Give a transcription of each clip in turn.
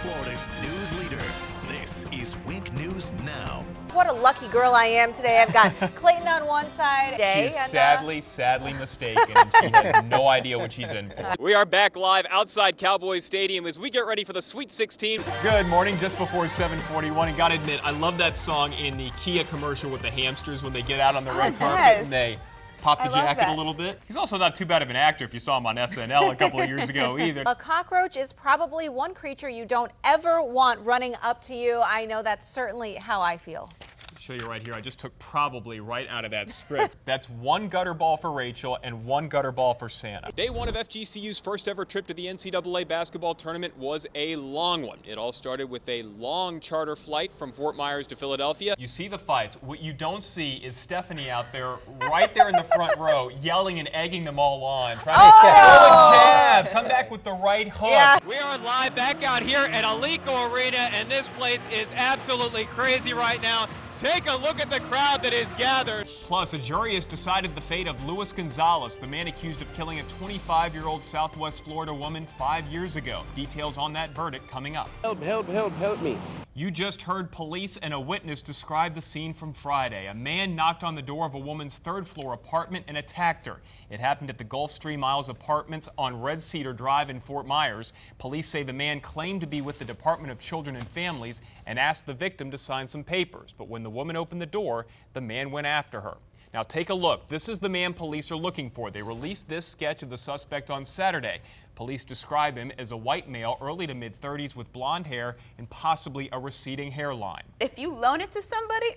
Florida's news leader. This is Wink News Now. What a lucky girl I am today. I've got Clayton on one side. She's sadly mistaken, and she has no idea what she's in for. We are back live outside Cowboys Stadium as we get ready for the Sweet 16. Good morning, just before 7:41, and gotta admit, I love that song in the Kia commercial with the hamsters when they get out on the red carpet and they pop the jacket a little bit. He's also not too bad of an actor if you saw him on SNL a couple of years ago either. A cockroach is probably one creature you don't ever want running up to you. I know that's certainly how I feel. Show you right here. I just took probably right out of that script. That's one gutter ball for Rachel and one gutter ball for Santa. Day one of FGCU's first ever trip to the NCAA basketball tournament was a long one. It all started with a long charter flight from Fort Myers to Philadelphia. You see the fights. What you don't see is Stephanie out there, right there in the front row, yelling and egging them all on, trying to throw a jab, come back with the right hook. Yeah. We are live back out here at Alico Arena, and this place is absolutely crazy right now. Take a look at the crowd that is gathered. Plus, a jury has decided the fate of Luis Gonzalez, the man accused of killing a 25-year-old Southwest Florida woman 5 years ago. Details on that verdict coming up. Help me. You just heard police and a witness describe the scene from Friday. A man knocked on the door of a woman's third-floor apartment and attacked her. It happened at the Gulfstream Isles Apartments on Red Cedar Drive in Fort Myers. Police say the man claimed to be with the Department of Children and Families and asked the victim to sign some papers. But when the woman opened the door, the man went after her. Now take a look. This is the man police are looking for. They released this sketch of the suspect on Saturday. Police describe him as a white male, early to mid-30s with blonde hair and possibly a receding hairline. If you loan it to somebody,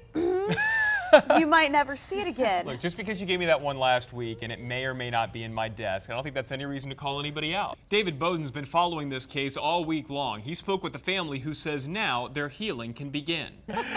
you might never see it again. Look, just because you gave me that one last week and it may or may not be in my desk, I don't think that's any reason to call anybody out. David Bowden's been following this case all week long. He spoke with the family who says now their healing can begin.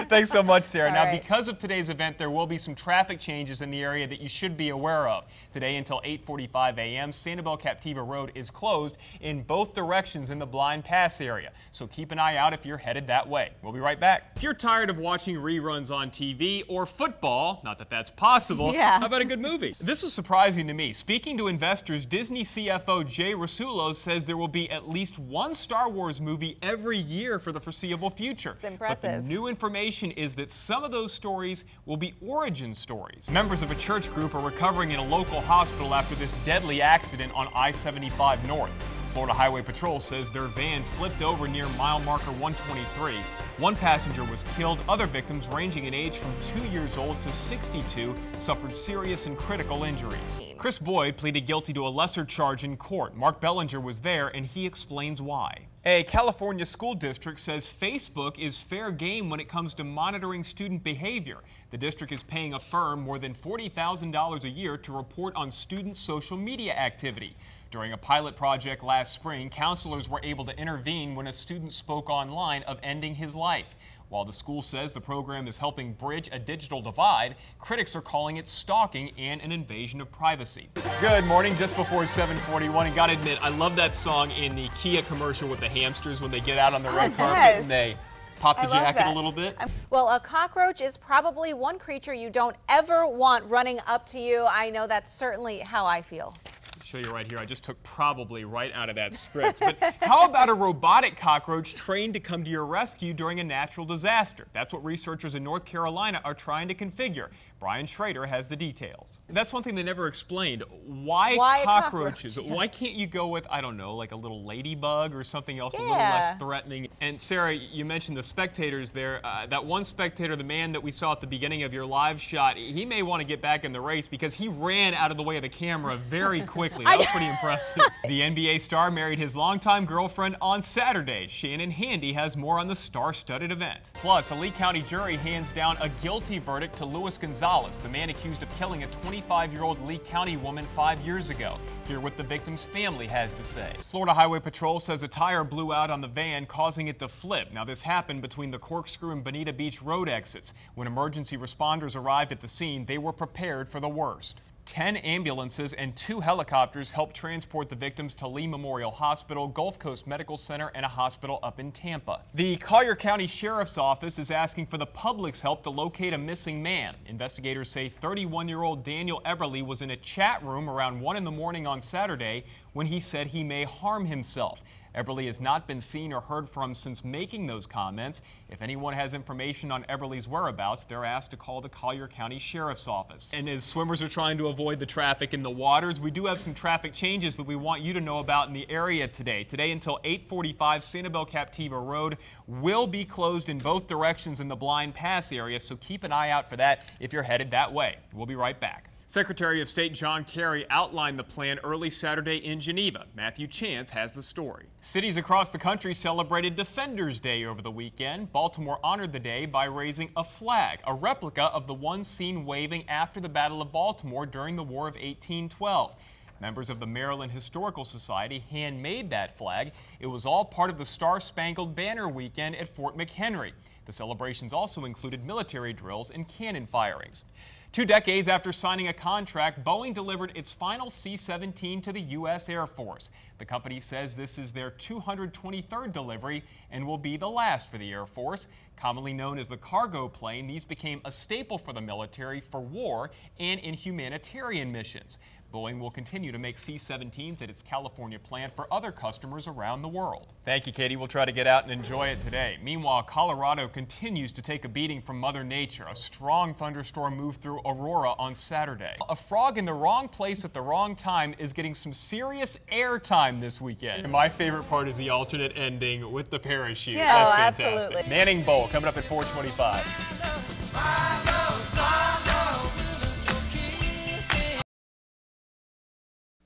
Thanks so much, Sarah. Now, because of today's event, there will be some traffic changes in the area that you should be aware of. Today until 8:45 a.m., Sanibel Captiva Road is closed in both directions in the Blind Pass area. So keep an eye out if you're headed that way. We'll be right back. If you're tired of watching reruns on TV or football, not that that's possible, how about a good movie? This was surprising to me. Speaking to investors, Disney CFO Jay Rasulo says there will be at least one Star Wars movie every year for the foreseeable future. It's impressive. But the new information is that some of those stories will be origin stories. Members of a church group are recovering in a local hospital after this deadly accident on I-75 North. Florida Highway Patrol says their van flipped over near mile marker 123. One passenger was killed. Other victims, ranging in age from 2 years old to 62, suffered serious and critical injuries. Chris Boyd pleaded guilty to a lesser charge in court. Mark Bellinger was there, and he explains why. A California school district says Facebook is fair game when it comes to monitoring student behavior. The district is paying a firm more than $40,000 a year to report on student social media activity. During a pilot project last spring, counselors were able to intervene when a student spoke online of ending his life. While the school says the program is helping bridge a digital divide, critics are calling it stalking and an invasion of privacy. Good morning, just before 7:41, and gotta admit, I love that song in the Kia commercial with the hamsters when they get out on the red carpet and they pop the jacket a little bit. Well, a cockroach is probably one creature you don't ever want running up to you. I know that's certainly how I feel. Show you right here. I just took probably right out of that script. But how about a robotic cockroach trained to come to your rescue during a natural disaster? That's what researchers in North Carolina are trying to configure. Brian Schrader has the details. That's one thing they never explained. Why cockroaches? Why can't you go with, I don't know, like a little ladybug or something else a little less threatening? And Sarah, you mentioned the spectators there. That one spectator, the man that we saw at the beginning of your live shot, he may want to get back in the race because he ran out of the way of the camera very quickly. That was pretty impressive. The NBA star married his longtime girlfriend on Saturday. Shannon Handy has more on the star-studded event. Plus, a Lee County jury hands down a guilty verdict to Luis Gonzalez, the man accused of killing a 25-year-old Lee County woman 5 years ago. Hear what the victim's family has to say. Florida Highway Patrol says a tire blew out on the van, causing it to flip. Now, this happened between the Corkscrew and Bonita Beach road exits. When emergency responders arrived at the scene, they were prepared for the worst. 10 ambulances and 2 helicopters helped transport the victims to Lee Memorial Hospital, Gulf Coast Medical Center, and a hospital up in Tampa. The Collier County Sheriff's Office is asking for the public's help to locate a missing man. Investigators say 31-year-old Daniel Eberly was in a chat room around 1 in the morning on Saturday when he said he may harm himself. Eberle has not been seen or heard from since making those comments. If anyone has information on Eberle's whereabouts, they're asked to call the Collier County Sheriff's Office. And as swimmers are trying to avoid the traffic in the waters, we do have some traffic changes that we want you to know about in the area today. Today until 8:45, Sanibel Captiva Road will be closed in both directions in the Blind Pass area, so keep an eye out for that if you're headed that way. We'll be right back. Secretary of State John Kerry outlined the plan early Saturday in Geneva. Matthew Chance has the story. Cities across the country celebrated Defenders Day over the weekend. Baltimore honored the day by raising a flag, a replica of the one seen waving after the Battle of Baltimore during the War of 1812. Members of the Maryland Historical Society handmade that flag. It was all part of the Star-Spangled Banner weekend at Fort McHenry. The celebrations also included military drills and cannon firings. 2 decades after signing a contract, Boeing delivered its final C-17 to the U.S. Air Force. The company says this is their 223rd delivery and will be the last for the Air Force. Commonly known as the cargo plane, these became a staple for the military for war and in humanitarian missions. Boeing will continue to make C-17s at its California plant for other customers around the world. Thank you, Katie. We'll try to get out and enjoy it today. Meanwhile, Colorado continues to take a beating from Mother Nature. A strong thunderstorm moved through Aurora on Saturday. A frog in the wrong place at the wrong time is getting some serious airtime this weekend. And my favorite part is the alternate ending with the parachute. Yeah, that's fantastic. absolutely. Manning Bowl coming up at 4:25.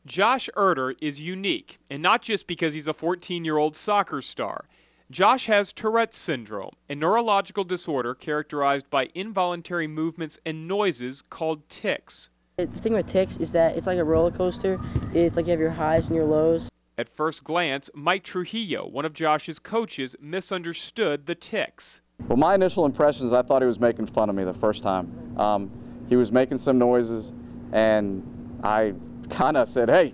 Josh Erter is unique, and not just because he's a 14-year-old soccer star. Josh has Tourette's syndrome, a neurological disorder characterized by involuntary movements and noises called tics. The thing with tics is that it's like a roller coaster. It's like you have your highs and your lows. At first glance, Mike Trujillo, one of Josh's coaches, misunderstood the tics. Well, my initial impression is I thought he was making fun of me the first time. He was making some noises, and I kind of said, hey,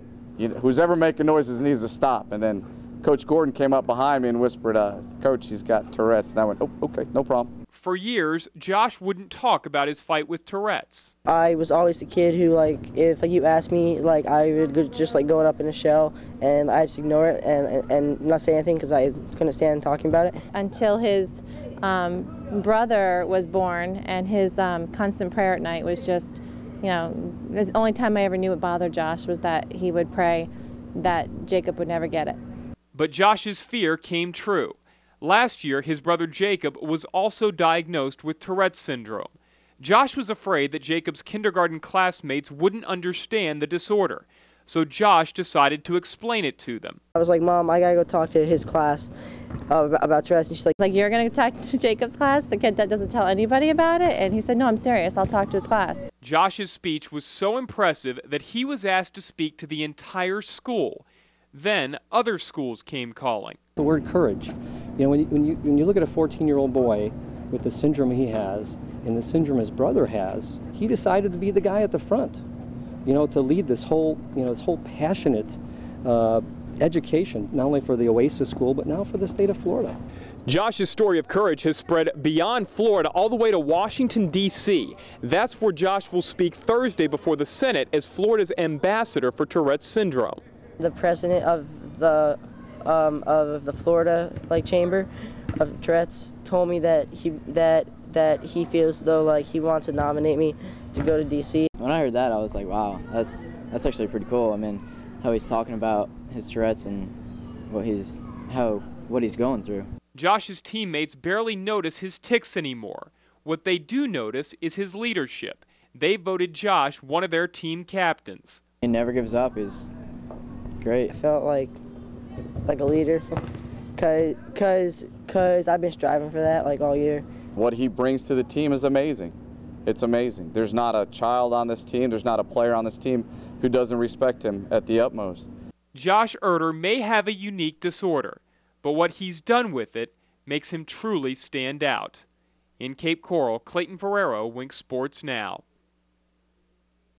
who's ever making noises needs to stop. And then Coach Gordon came up behind me and whispered, Coach, he's got Tourette's. And I went, oh, okay, no problem. For years, Josh wouldn't talk about his fight with Tourette's. I was always the kid who, if you asked me, I would just going up in a shell, and I'd just ignore it and not say anything because I couldn't stand talking about it. Until his brother was born, and his constant prayer at night was just, the only time I ever knew it bothered Josh was that he would pray that Jacob would never get it. But Josh's fear came true. Last year, his brother Jacob was also diagnosed with Tourette's syndrome. Josh was afraid that Jacob's kindergarten classmates wouldn't understand the disorder, so Josh decided to explain it to them. I was like, Mom, I gotta go talk to his class about Tourette's. And she's like, you're gonna talk to Jacob's class, the kid that doesn't tell anybody about it? And he said, no, I'm serious, I'll talk to his class. Josh's speech was so impressive that he was asked to speak to the entire school. Then other schools came calling. The word courage. When you look at a 14-year-old boy with the syndrome he has and the syndrome his brother has, he decided to be the guy at the front, to lead this whole passionate education, not only for the Oasis School, but now for the state of Florida. Josh's story of courage has spread beyond Florida all the way to Washington, D.C. That's where Josh will speak Thursday before the Senate as Florida's ambassador for Tourette's syndrome. The president of the Florida Chamber of Tourette's told me that he feels though he wants to nominate me to go to D.C. When I heard that, I was like, wow, that's actually pretty cool. I mean, how he's talking about his Tourette's and what he's going through. Josh's teammates barely notice his tics anymore. What they do notice is his leadership. They voted Josh one of their team captains. He never gives up is great. I felt like a leader because I've been striving for that all year. What he brings to the team is amazing. It's amazing. There's not a child on this team, there's not a player on this team who doesn't respect him at the utmost. Josh Erter may have a unique disorder, but what he's done with it makes him truly stand out. In Cape Coral, Clayton Ferraro, Wink Sports Now.